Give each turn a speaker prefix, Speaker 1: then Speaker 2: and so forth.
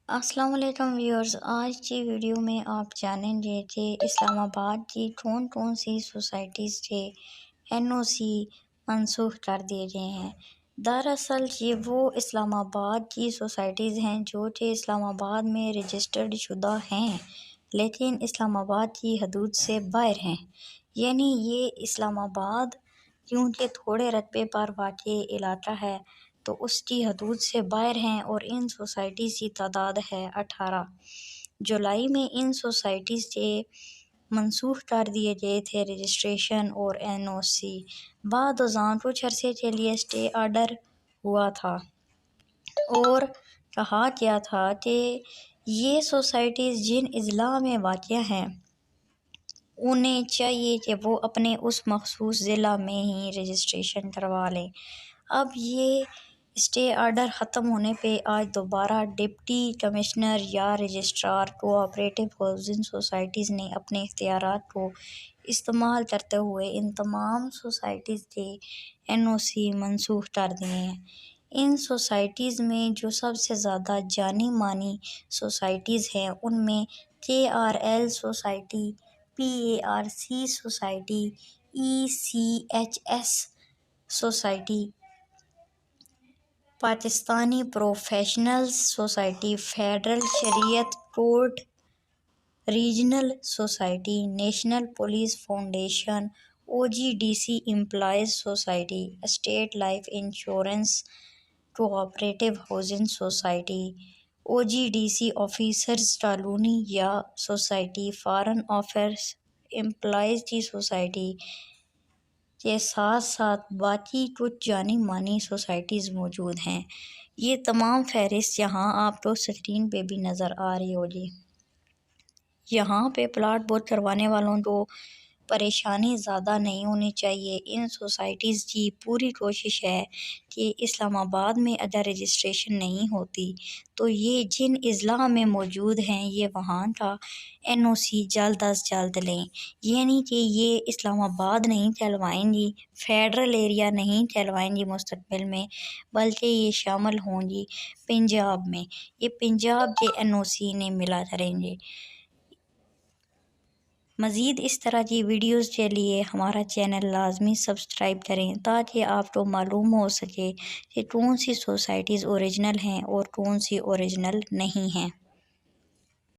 Speaker 1: السلام علیکم ویورز، آج کی ویڈیو میں آپ جانیں گے کہ اسلام آباد کی کون کون سی سوسائٹیز کے NOC منسوخ کر دیے گئے ہیں۔ دراصل یہ وہ اسلام آباد کی سوسائٹیز ہیں جو کہ اسلام آباد میں رجسٹرڈ شدہ ہیں لیکن اسلام آباد کی حدود سے باہر ہیں، یعنی یہ اسلام آباد کیونکہ تھوڑے رقبے پر واقع علاقہ ہے تو اس کی حدود سے باہر ہیں، اور ان سوسائٹیز کی تعداد ہے 18۔ جولائی میں ان سوسائٹیز کے منسوخ کر دیے گئے تھے رجسٹریشن اور NOC۔ بعد ازاں کچھ عرصے کے لیے اسٹے آرڈر ہوا تھا اور کہا گیا تھا کہ یہ سوسائٹیز جن اضلاع میں واقع ہیں انہیں چاہیے کہ وہ اپنے اس مخصوص ضلع میں ہی رجسٹریشن کروا لیں۔ اب یہ اسٹے آرڈر ختم ہونے پہ آج دوبارہ ڈپٹی کمشنر یا رجسٹرار کوآپریٹو ہاؤسنگ سوسائٹیز نے اپنے اختیارات کو استعمال کرتے ہوئے ان تمام سوسائٹیز کے NOC منسوخ کر دیے ہیں۔ ان سوسائٹیز میں جو سب سے زیادہ جانی مانی سوسائٹیز ہیں ان میں KRL society, PARC society, ECHS society, پاکستانی پروفیشنلز سوسائٹی، فیڈرل شریعت court regional society, national police foundation, OGDC employees society, state life insurance cooperative housing society, OGDC officers colony یا سوسائٹی، فارن آفیس امپلائیز کی society کے ساتھ ساتھ باقی کچھ جانی مانی سوسائٹیز موجود ہیں۔ یہ تمام فہرست یہاں آپ کو اسکرین پہ بھی نظر آ رہی ہوگی۔ یہاں پہ پلاٹ بک کروانے والوں کو پریشانی زیادہ نہیں ہونی چاہیے۔ ان سوسائٹیز کی پوری کوشش ہے کہ اسلام آباد میں اگر رجسٹریشن نہیں ہوتی تو یہ جن اضلاع میں موجود ہیں یہ وہاں کا NOC جلد از جلد لیں، یعنی کہ یہ اسلام آباد نہیں کہلوائیں گی، فیڈرل ایریا نہیں کہلوائیں گی مستقبل میں، بلکہ یہ شامل ہوں گی پنجاب میں، یہ پنجاب کے NOC نے ملا کریں گے۔ مزید اس طرح کی ویڈیوز کے لیے ہمارا چینل لازمی سبسکرائب کریں تاکہ آپ کو معلوم ہو سکے کہ کون سی سوسائٹیز اوریجنل ہیں اور کون سی اوریجنل نہیں ہیں۔